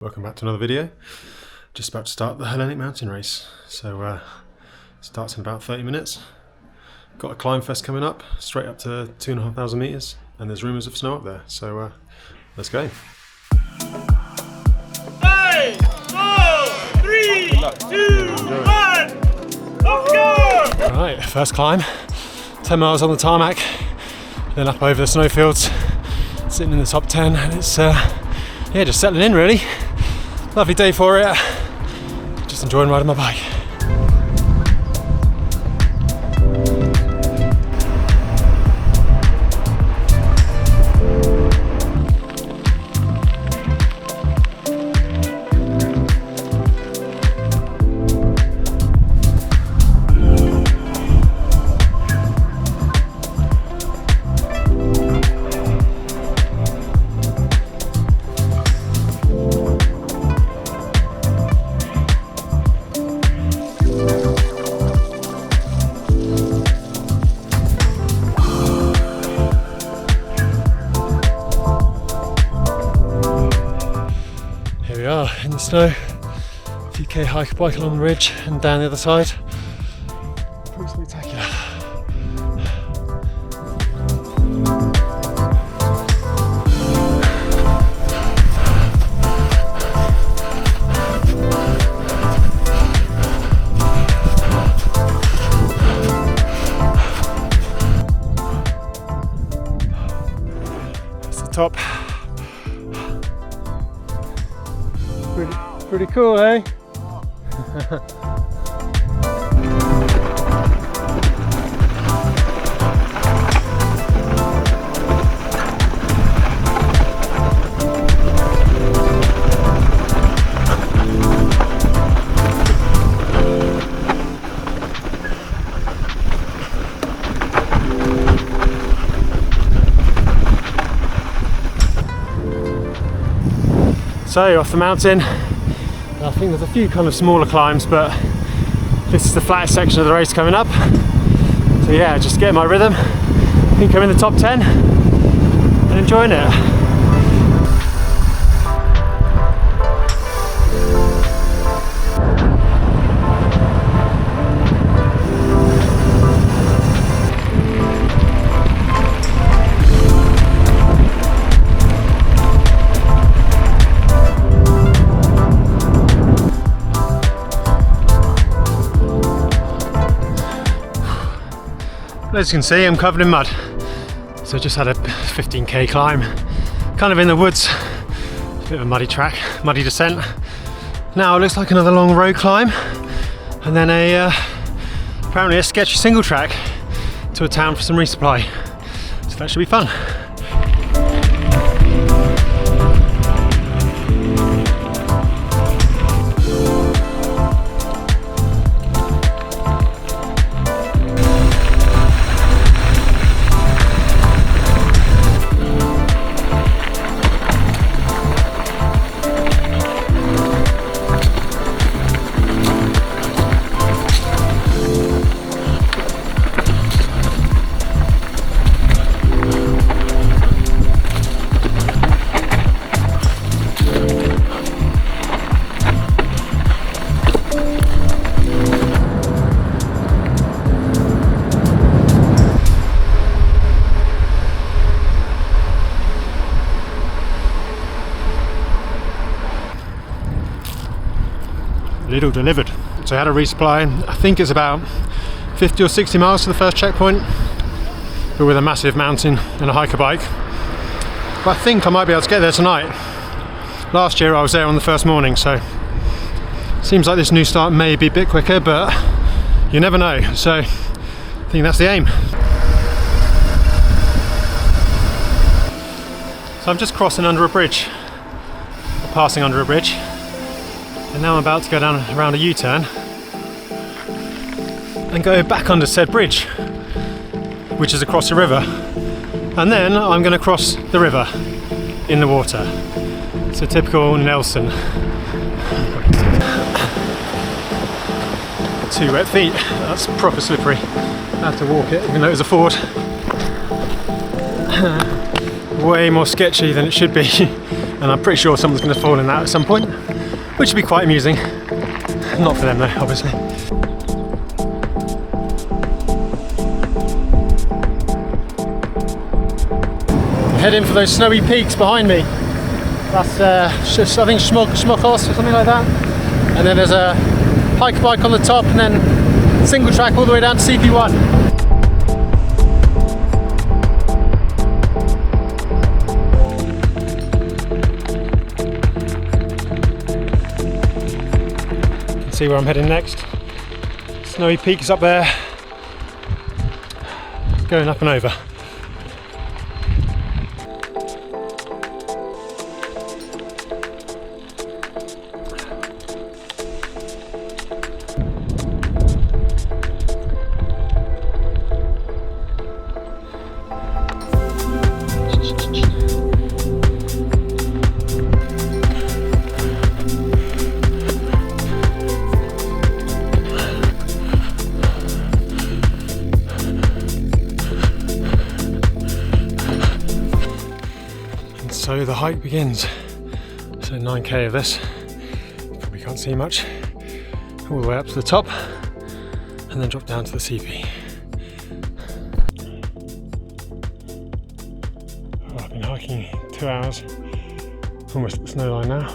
Welcome back to another video. Just about to start the Hellenic Mountain Race. So starts in about 30 minutes. Got a climb fest coming up, straight up to 2,500 meters, and there's rumours of snow up there. So let's go. 5, 4, 3, 2, 1, off go! Alright, first climb. 10 miles on the tarmac, then up over the snowfields, sitting in the top 10, and it's yeah, just settling in really. Lovely day for it. Just enjoying riding my bike. In the snow, a few K hike bike along the ridge and down the other side. Pretty spectacular. That's the top. Pretty cool, eh? So off the mountain, I think there's a few kind of smaller climbs, but this is the flattest section of the race coming up. So yeah, just getting my rhythm. I think I'm in the top 10 and enjoying it. As you can see, I'm covered in mud. So I just had a 15k climb, kind of in the woods, a bit of a muddy track, muddy descent. Now it looks like another long road climb, and then apparently a sketchy single track to a town for some resupply. So that should be fun. Little delivered. So I had a resupply. I think it's about 50 or 60 miles to the first checkpoint, but with a massive mountain and a hiker bike. But I think I might be able to get there tonight. Last year I was there on the first morning, so seems like this new start may be a bit quicker, but you never know. So I think that's the aim. So I'm just crossing under a bridge, or passing under a bridge. And now I'm about to go down around a U-turn and go back under said bridge, which is across the river. And then I'm going to cross the river in the water. It's a typical Nelson. 2 wet feet, that's proper slippery. I have to walk it, even though it's a ford. way more sketchy than it should be and I'm pretty sure someone's going to fall in that at some point, which would be quite amusing. Not for them though, obviously. Heading for those snowy peaks behind me. That's I think Schmuckos or something like that. And then there's a hike bike on the top, and then single track all the way down to CP1. See where I'm heading next. Snowy Peak is up there, going up and over. So the hike begins. So 9k of this, probably can't see much, all the way up to the top and then drop down to the CP. Oh, I've been hiking 2 hours, almost at the snow line now.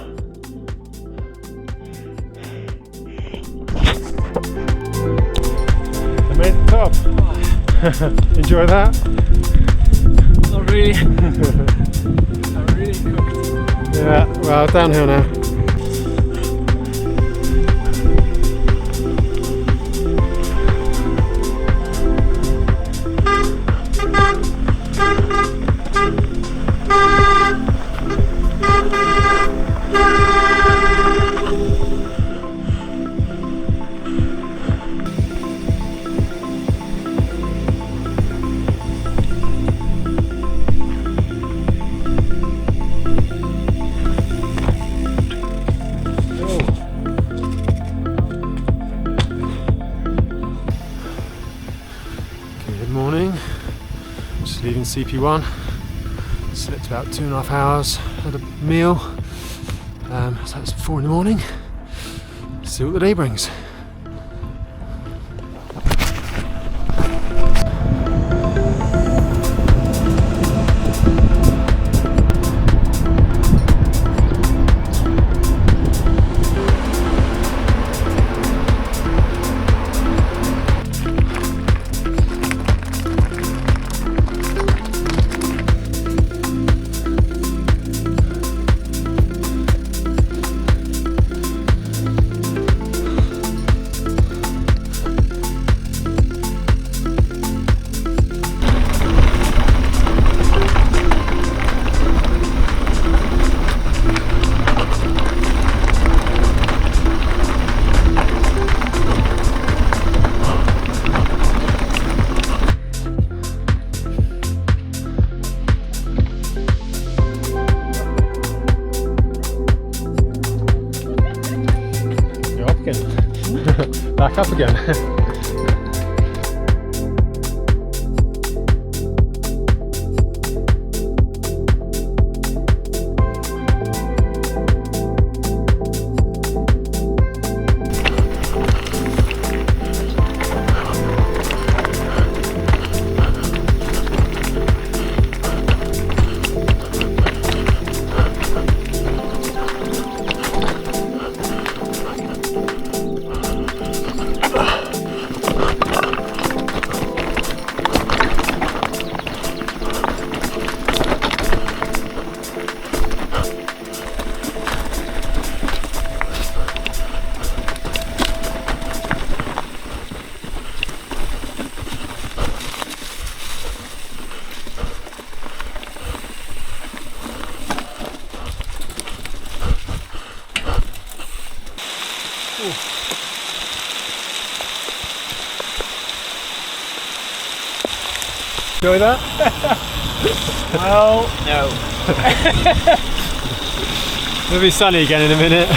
I made the top. Enjoy that? Not really. Really cooked. Yeah, well, downhill now. Morning, just leaving CP1, slept about 2.5 hours, had a meal, so it's 4 in the morning, see what the day brings. Back up again. Enjoy that? Well, no. It'll be sunny again in a minute.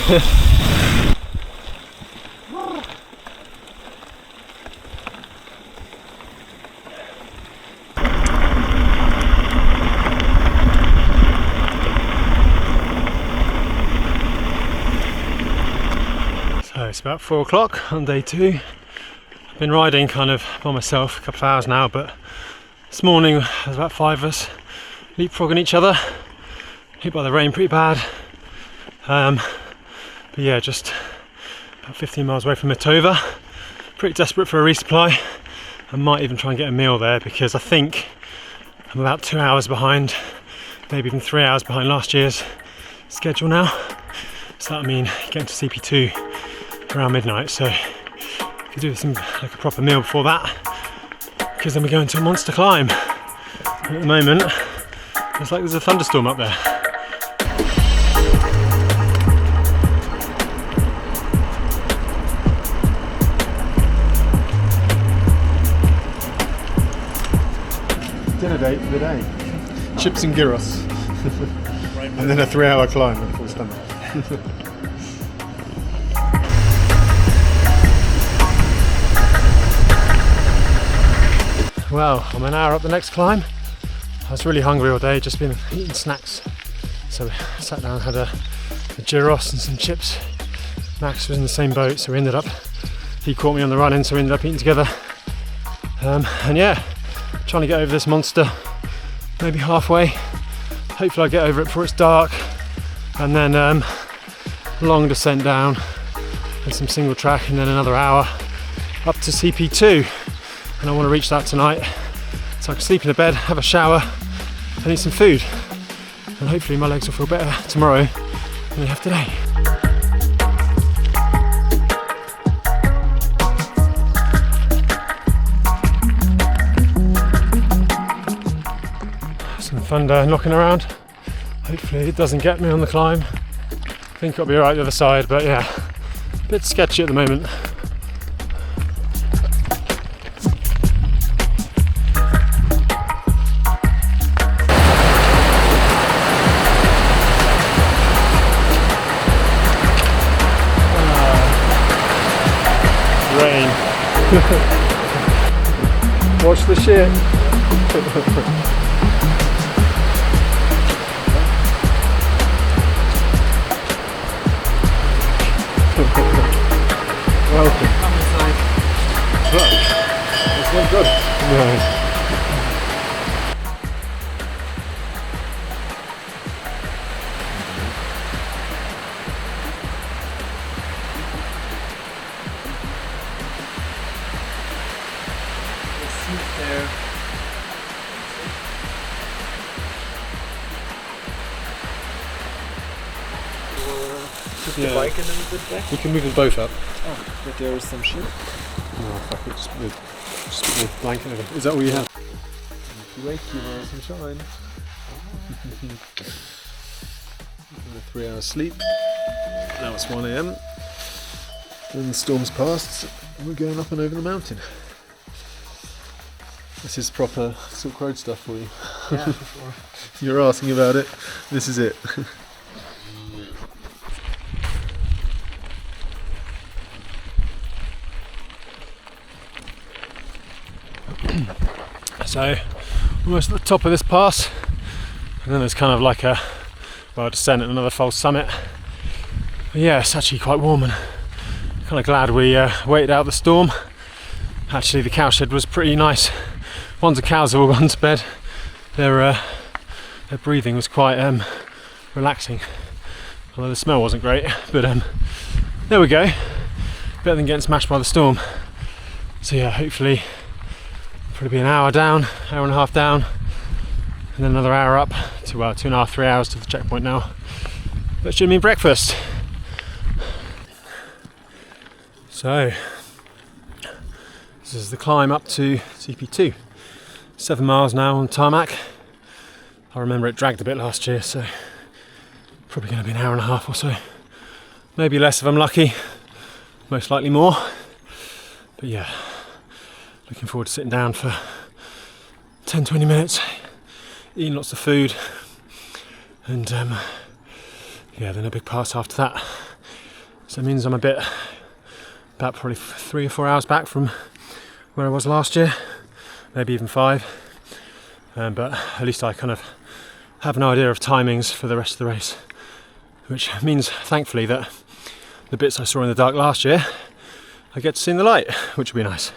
So it's about 4 o'clock on day 2. I've been riding kind of by myself a couple of hours now, but this morning there's about 5 of us leapfrogging each other, hit by the rain pretty bad. But yeah, just about 15 miles away from Matova. Pretty desperate for a resupply. I might even try and get a meal there because I think I'm about 2 hours behind, maybe even 3 hours behind last year's schedule now. So that'll mean getting to CP2 around midnight. So if you do some like a proper meal before that, because then we're going to a monster climb. And at the moment, it's like there's a thunderstorm up there. Dinner date for the day. Chips and gyros. And then a 3-hour climb at full stomach. Well, I'm an hour up the next climb. I was really hungry all day, just been eating snacks. So I sat down and had a gyros and some chips. Max was in the same boat, so he caught me on the run in, so we ended up eating together. And yeah, trying to get over this monster, maybe halfway. Hopefully I'll get over it before it's dark. And then long descent down and some single track, and then another hour up to CP2. And I want to reach that tonight so I can sleep in a bed, have a shower and eat some food. And hopefully my legs will feel better tomorrow than they have today. Some thunder knocking around. Hopefully it doesn't get me on the climb. I think I'll be alright the other side, but yeah, a bit sketchy at the moment. Rain. Watch the shit. Welcome. Come inside. It's not good. No. There. Put the bike in a little bit back. We can move them both up. Oh, but there is some shit. No, fuck it. Just put the blanket over. Is that all you have? Wake you there, sunshine. 3 hours sleep. Now it's 1 AM. And the storm's passed. And we're going up and over the mountain. This is proper Silk Road stuff for you. Yeah, for sure. You're asking about it. This is it. So almost at the top of this pass, and then there's kind of like a descent and another false summit. But yeah, it's actually quite warm, and kind of glad we waited out the storm. Actually, the cowshed was pretty nice. Once the cows have all gone to bed, their breathing was quite relaxing. Although the smell wasn't great, but there we go. Better than getting smashed by the storm. So yeah, hopefully probably be an hour down, hour and a half down, and then another hour up to 2.5, 3 hours to the checkpoint now. That should mean breakfast. So this is the climb up to CP2. 7 miles now on tarmac. I remember it dragged a bit last year, so probably going to be an hour and a half or so. Maybe less if I'm lucky, most likely more. But yeah, looking forward to sitting down for 10-20 minutes, eating lots of food, and yeah, then a big pass after that. So it means I'm about probably 3 or 4 hours back from where I was last year, maybe even 5. But at least I kind of have an idea of timings for the rest of the race, which means thankfully that the bits I saw in the dark last year, I get to see in the light, which will be nice.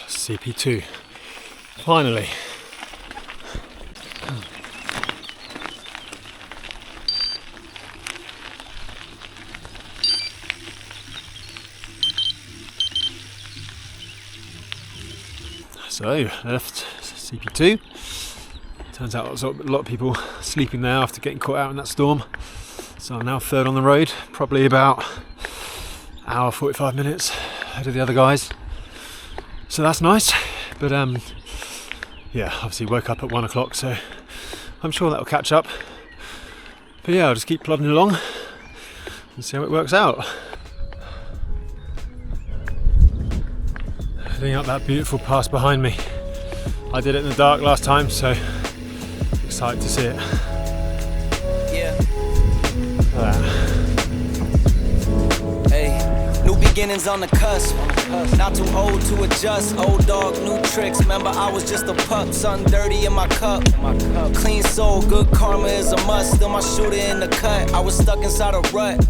CP2, finally. So, left CP2. Turns out there's a lot of people sleeping there after getting caught out in that storm. So I'm now third on the road, probably about hour 45 minutes ahead of the other guys. So that's nice, but yeah, obviously woke up at 1 o'clock, so I'm sure that'll catch up. But yeah, I'll just keep plodding along and see how it works out. Heading up that beautiful pass behind me. I did it in the dark last time, so excited to see it. Yeah. Hey, new beginnings on the cusp. Not too old to adjust. Old dog, new tricks. Remember, I was just a pup. Something dirty in my cup. Clean soul, good karma is a must. Still my shooter in the cut. I was stuck inside a rut.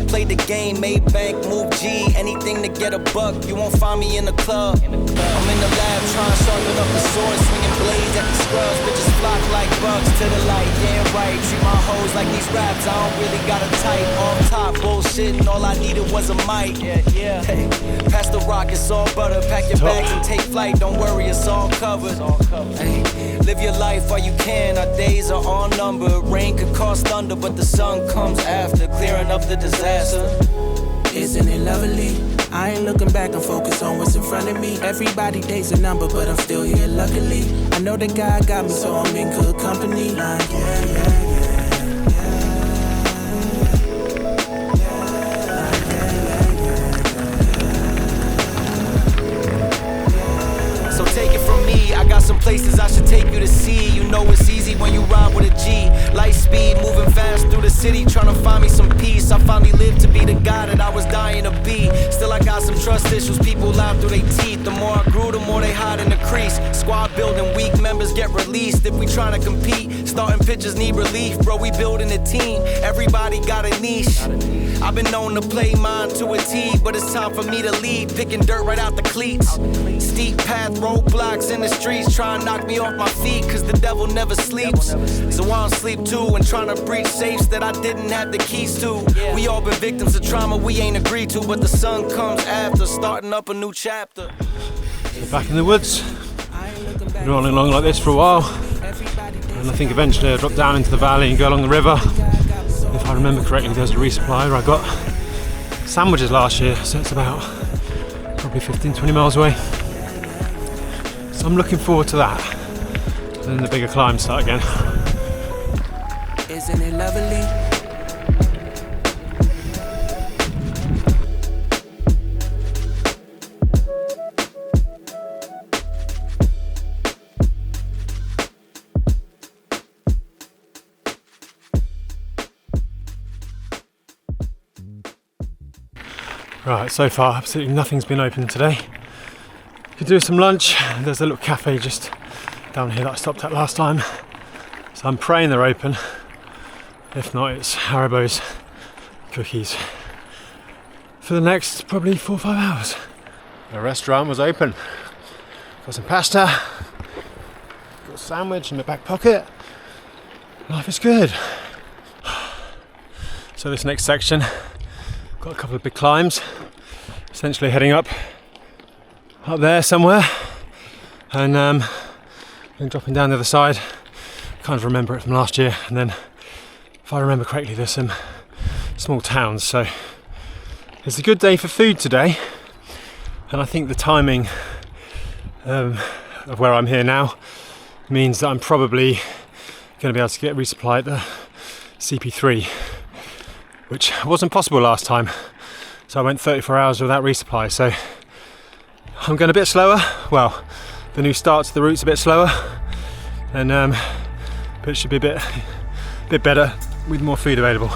Played the game, made bank, move G. Anything to get a buck. You won't find me in the club. I'm in the lab trying to sharpen up the sword, swinging blades at the scrubs. Bitches flock like bugs to the light. Yeah, right. Treat my hoes like these raps. I don't really got a type. Off top bullshit, and all I needed was a mic. Yeah. Hey, pass the rock, it's all butter. Pack your bags and take flight. Don't worry, it's all covered. Hey, live your life while you can. Our days are all numbered. Rain could cause thunder, but the sun comes after, clearing up the disaster. Isn't it lovely? I ain't looking back, I'm focused on what's in front of me. Everybody dates a number, but I'm still here luckily. I know that God got me, so I'm in good company. Like, yeah. So take it from me, I got some places I should take you to see. You know it's easy when you ride with a G. Light speed, moving fast through the city, trying to find me some peace. I finally lived to be the guy that I was dying to be. Still I got some trust issues, people lie through their teeth. The more I grew, the more they hide in the crease. Squad building, weak members get released. If we trying to compete, starting pitchers need relief. Bro, we building a team, everybody got a niche. I've been known to play mine to a T, but it's time for me to lead. Picking dirt right out the cleats. Steep path, roadblocks in the streets, trying to knock me off my feet, cause the devil never sleeps. So I don't sleep too, and trying to breach safes that I didn't have the keys to. We all been victims of trauma we ain't agreed to, but the sun comes after, starting up a new chapter. Back in the woods, been rolling along like this for a while, and I think eventually I'll drop down into the valley and go along the river. If I remember correctly, there's a resupply where I got sandwiches last year, so it's about probably 15-20 miles away. So I'm looking forward to that. And then the bigger climbs start again. Isn't it lovely? Right, so far absolutely nothing's been open today. Could do some lunch. There's a little cafe just down here that I stopped at last time. So I'm praying they're open. If not, it's Haribo's cookies for the next probably 4 or 5 hours. The restaurant was open. Got some pasta, got a sandwich in my back pocket. Life is good. So this next section, got a couple of big climbs, essentially heading up there somewhere, and then dropping down the other side. Kind of remember it from last year, and then if I remember correctly, there's some small towns, so it's a good day for food today. And I think the timing of where I'm here now means that I'm probably going to be able to get resupply at the CP3, which wasn't possible last time. So I went 34 hours without resupply, so I'm going a bit slower. Well, the new start to the route's a bit slower, and but it should be a bit bit better with more food available.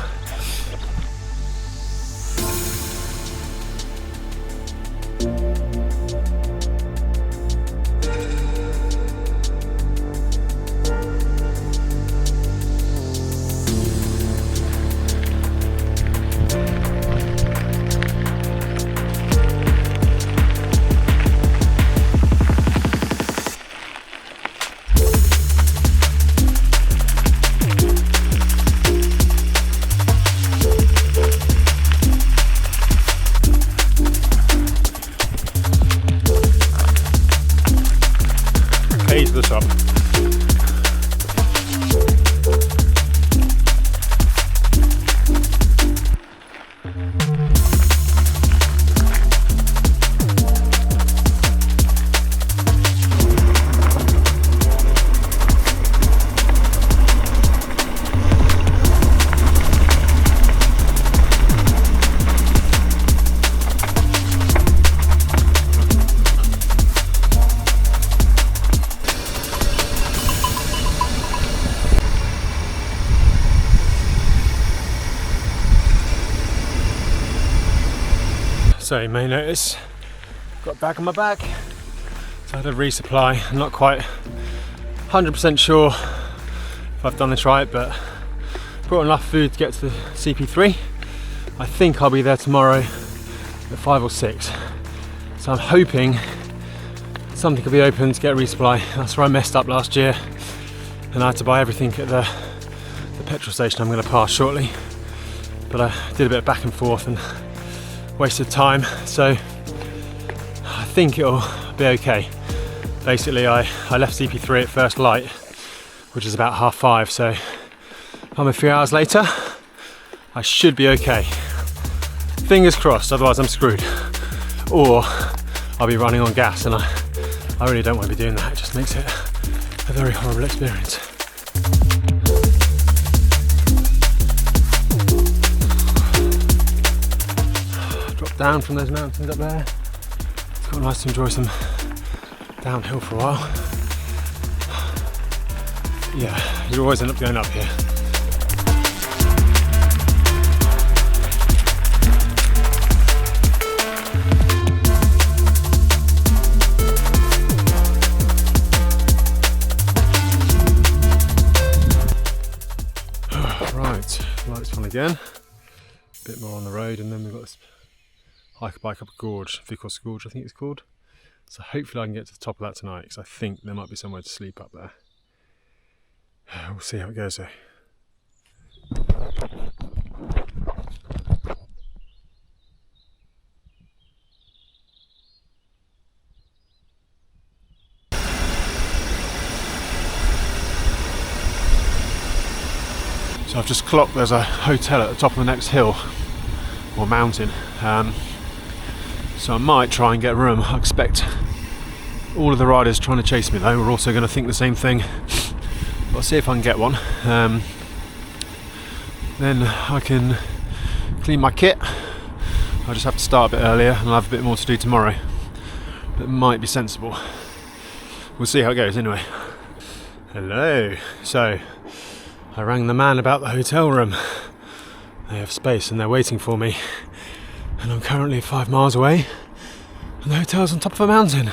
To the top. So you may notice, got back on my back, so I had a resupply. I'm not quite 100% sure if I've done this right, but brought enough food to get to the CP3. I think I'll be there tomorrow at 5 or 6. So I'm hoping something could be open to get a resupply. That's where I messed up last year, and I had to buy everything at the petrol station I'm going to pass shortly. But I did a bit of back and forth and wasted time, so I think it'll be okay. Basically I left CP3 at first light, which is about 5:30, so if I'm a few hours later I should be okay. Fingers crossed, otherwise I'm screwed. Or I'll be running on gas, and I really don't want to be doing that. It just makes it a very horrible experience. Down from those mountains up there. It's quite nice to enjoy some downhill for a while. Yeah, you always end up going up here. Right, lights fun again. A bit more on the road, and then we've got this hike a bike up a gorge, Vicos Gorge I think it's called. So hopefully I can get to the top of that tonight, because I think there might be somewhere to sleep up there. We'll see how it goes though. So I've just clocked there's a hotel at the top of the next hill or mountain. So I might try and get a room. I expect all of the riders trying to chase me though are also going to think the same thing. But I'll see if I can get one. Then I can clean my kit. I'll just have to start a bit earlier, and I'll have a bit more to do tomorrow. That might be sensible. We'll see how it goes anyway. Hello. So I rang the man about the hotel room. They have space and they're waiting for me. And I'm currently 5 miles away, and the hotel's on top of a mountain.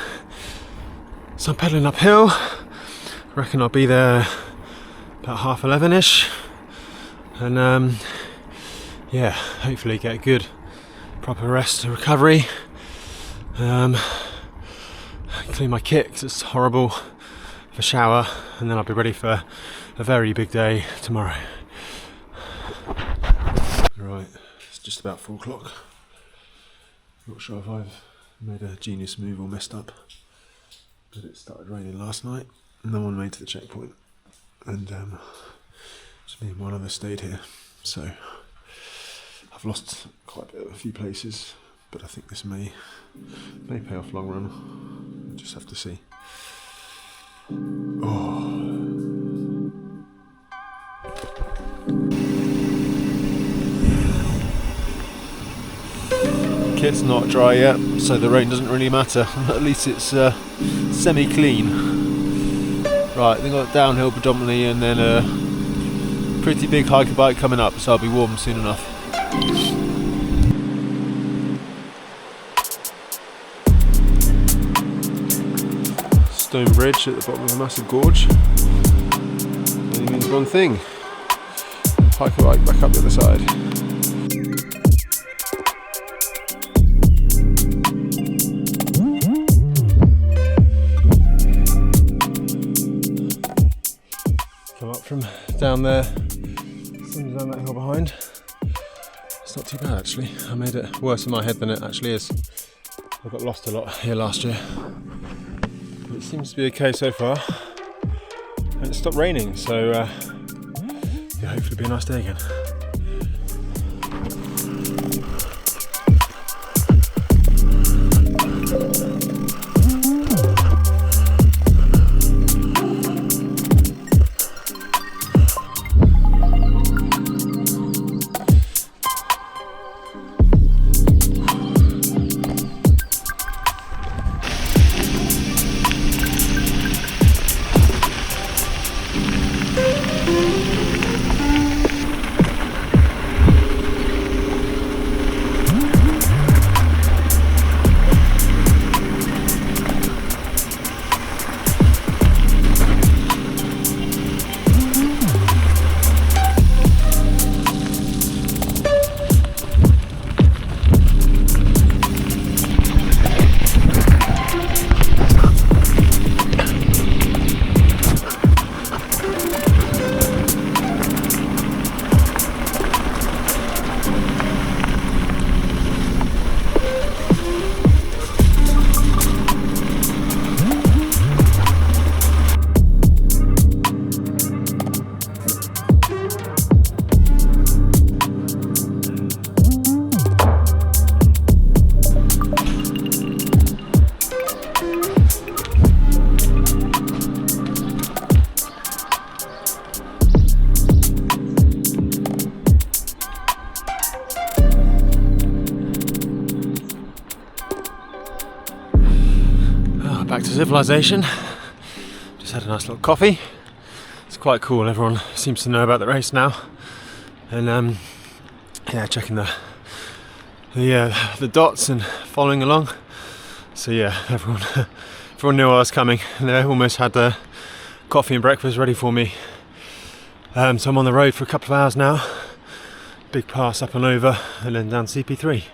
So I'm pedalling uphill. I reckon I'll be there about 11:30ish. And yeah, hopefully get a good proper rest and recovery. Clean my kit 'cause it's horrible. Have a shower, and then I'll be ready for a very big day tomorrow. Right, it's just about 4 o'clock. Not sure if I've made a genius move or messed up, but it started raining last night. No one made to the checkpoint, and just me and one other stayed here. So I've lost quite a few places, but I think this may pay off long run. We'll just have to see. Oh. Kit's not dry yet, so the rain doesn't really matter. At least it's semi-clean. Right, they got downhill predominantly, and then a pretty big hiker bike coming up, so I'll be warm soon enough. Stone bridge at the bottom of a massive gorge. Only means one thing. Hiker bike back up the other side. Come up from down there, some down that hill behind. It's not too bad actually. I made it worse in my head than it actually is. I got lost a lot here last year. But it seems to be okay so far. And it stopped raining, so yeah, hopefully it'll be a nice day again. Back to civilization. Just had a nice little coffee. It's quite cool. Everyone seems to know about the race now, and yeah, checking the dots and following along. So yeah, everyone knew I was coming, and they almost had the coffee and breakfast ready for me. So I'm on the road for a couple of hours now. Big pass up and over, and then down CP3.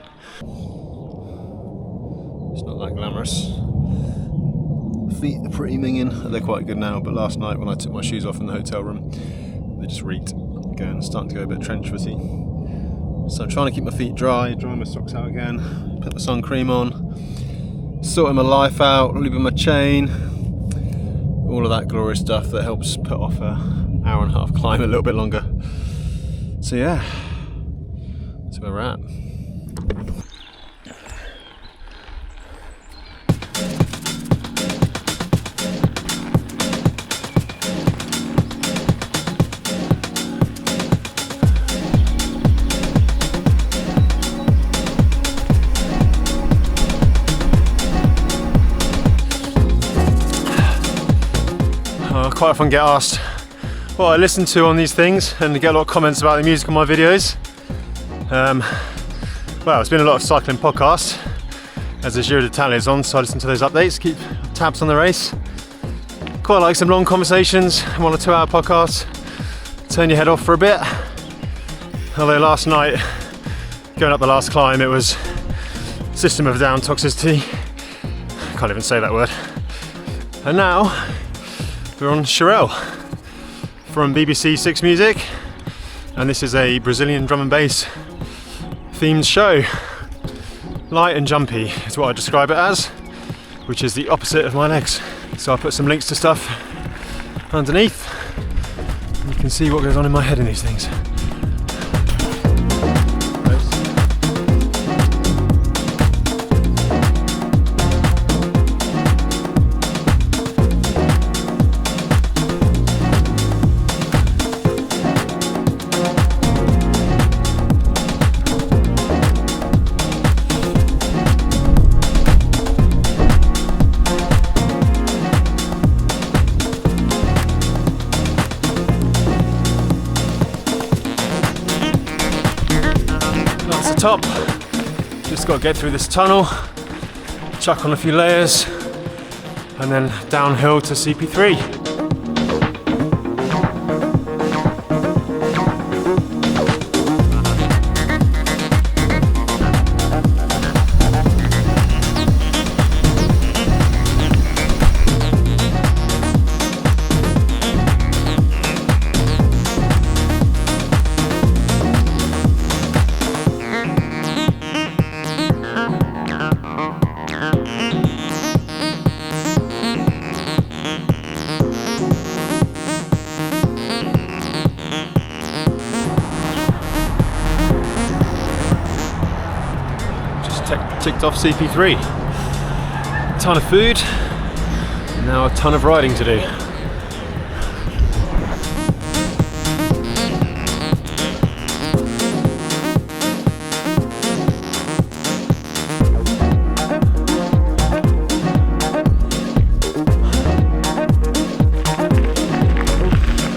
It's not that glamorous. Feet are pretty minging. They're quite good now, but last night when I took my shoes off in the hotel room, they just reeked. Again, starting to go a bit trench footy. So I'm trying to keep my feet dry my socks out again, put my sun cream on, sorting my life out, leaving my chain, all of that glorious stuff that helps put off an hour and a half climb a little bit longer. So yeah, that's where we're at. I quite often get asked what I listen to on these things, and get a lot of comments about the music on my videos. Well, it's been a lot of cycling podcasts as the Giro d'Italia is on, so I listen to those updates, keep tabs on the race. Quite like some long conversations, 1 or 2 hour podcasts, turn your head off for a bit. Although last night, going up the last climb, it was System of a Down, Toxicity. Can't even say that word. And now we're on Sherelle from BBC 6 Music, and this is a Brazilian drum and bass themed show. Light and jumpy is what I describe it as, which is the opposite of my legs. So I'll put some links to stuff underneath. You can see what goes on in my head in these things. That's the top. Just got to get through this tunnel, chuck on a few layers, and then downhill to CP3. Ticked off CP3. A ton of food, now a ton of riding to do.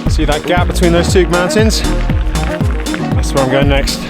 See that gap between those two mountains? That's where I'm going next.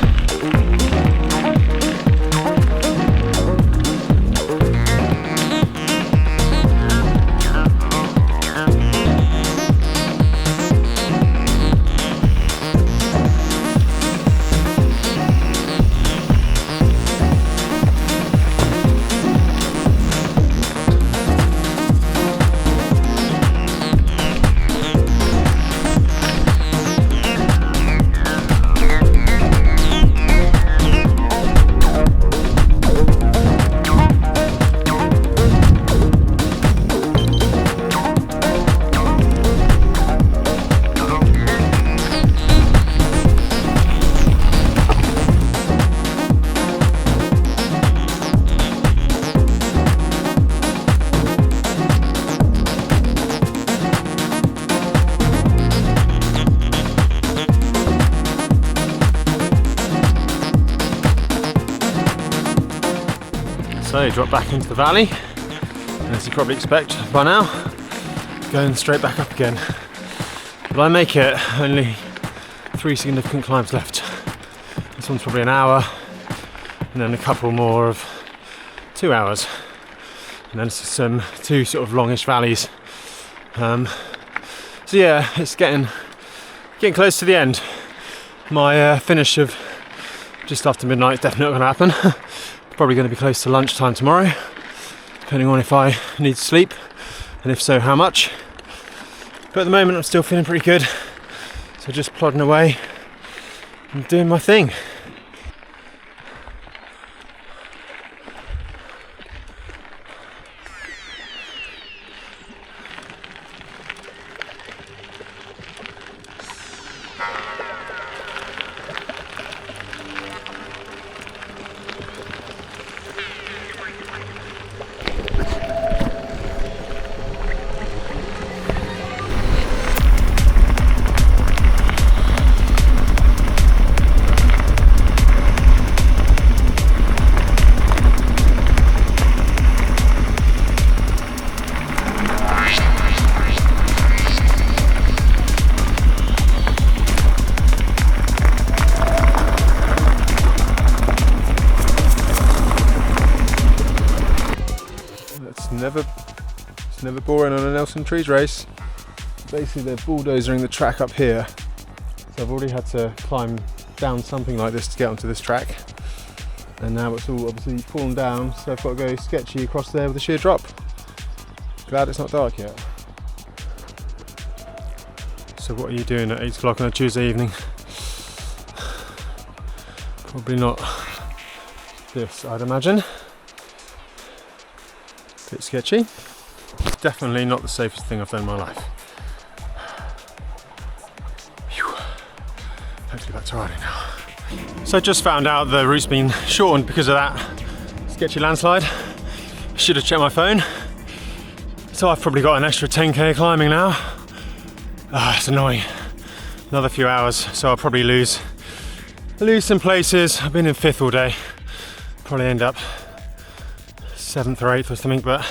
So drop back into the valley, and as you probably expect by now, going straight back up again. But I make it, only 3 significant climbs left. This one's probably an hour, and then a couple more of 2 hours, and then some 2 sort of longish valleys. So yeah, it's getting close to the end. My finish of just after midnight is definitely not going to happen. Probably going to be close to lunchtime tomorrow, depending on if I need to sleep, and if so, how much. But at the moment I'm still feeling pretty good, so just plodding away and doing my thing. It's never boring on a Nelson Trees race. Basically they're bulldozering the track up here, so I've already had to climb down something like this to get onto this track, and now it's all obviously fallen down, so I've got to go sketchy across there with a sheer drop. Glad it's not dark yet. So what are you doing at 8 o'clock on a Tuesday evening? Probably not this, I'd imagine. Bit sketchy. Definitely not the safest thing I've done in my life. Whew. Hopefully back to riding now. So I just found out the route's been shortened because of that sketchy landslide. I should have checked my phone. So I've probably got an extra 10k climbing now. It's annoying. Another few hours, so I'll probably lose some places. I've been in 5th all day. Probably end up 7th or 8th or something, but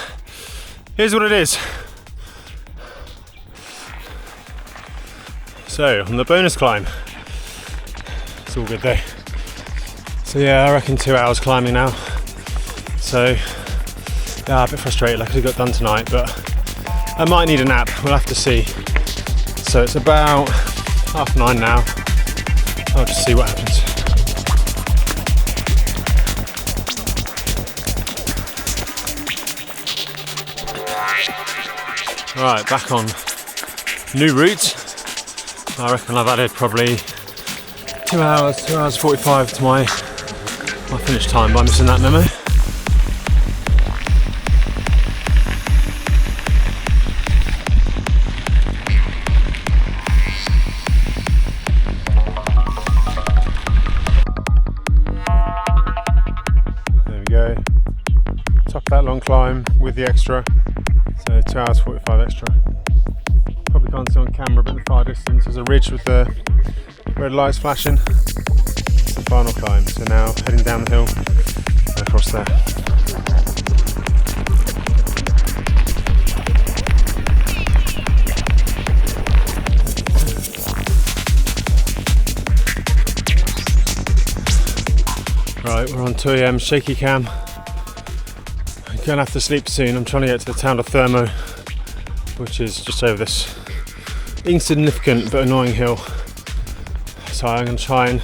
here's what it is. So on the bonus climb, it's all good though. So yeah, I reckon 2 hours climbing now. So yeah, a bit frustrated. I could have got done tonight, but I might need a nap. We'll have to see. So it's about 9:30 now. I'll just see what happens. Right, back on new route. I reckon I've added probably 2 hours 45 to my finish time by missing that memo. There we go. Top of that long climb with the extra. So 2 hours 45 extra. Probably can't see on camera, but in the far distance there's a ridge with the red lights flashing. It's the final climb. So now heading down the hill and across there. Right, we're on 2 AM, shaky cam. I'm gonna have to sleep soon. I'm trying to get to the town of Thermo, which is just over this insignificant but annoying hill. So I'm going to try and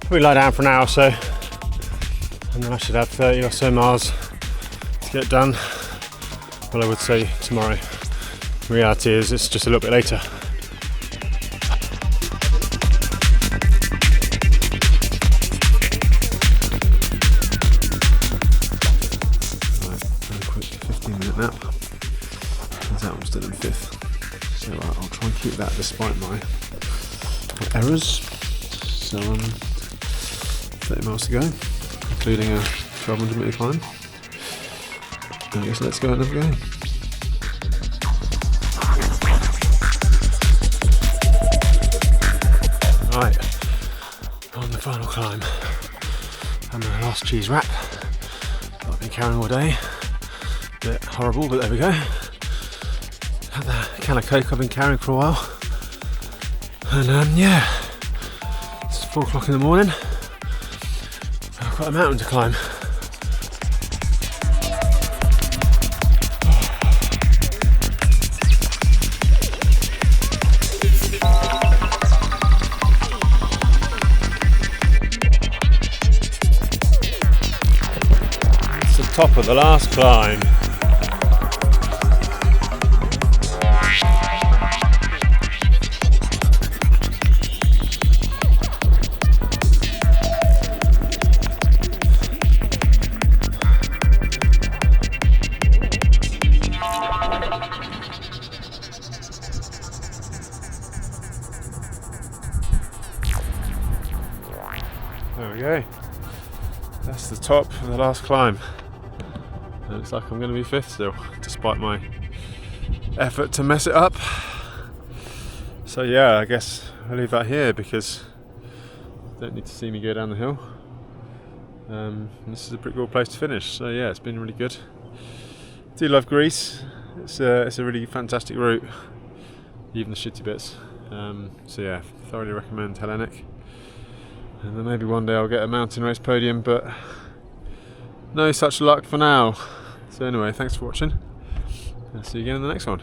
probably lie down for an hour or so, and then I should have 30 or so miles to get done. Well, I would say tomorrow. The reality is it's just a little bit later. Right, very quick 15-minute nap. Turns out I'm still in 5th. So I'll try and keep that despite my errors. So 30 miles to go, including a 1200 metre climb. I guess let's go and have a go. Right, on the final climb. And my last cheese wrap. I've been carrying all day. Bit horrible, but there we go. Had the can of Coke I've been carrying for a while. And yeah, it's 4 o'clock in the morning. I've got a mountain to climb. It's the top of the last climb. There we go. That's the top of the last climb. And it looks like I'm going to be 5th still, despite my effort to mess it up. So yeah, I guess I'll leave that here because you don't need to see me go down the hill. This is a pretty cool place to finish. So yeah, it's been really good. Do love Greece. It's a really fantastic route, even the shitty bits. So yeah, thoroughly recommend Hellenic. And then maybe one day I'll get a mountain race podium, but no such luck for now. So anyway, thanks for watching. I'll see you again in the next one.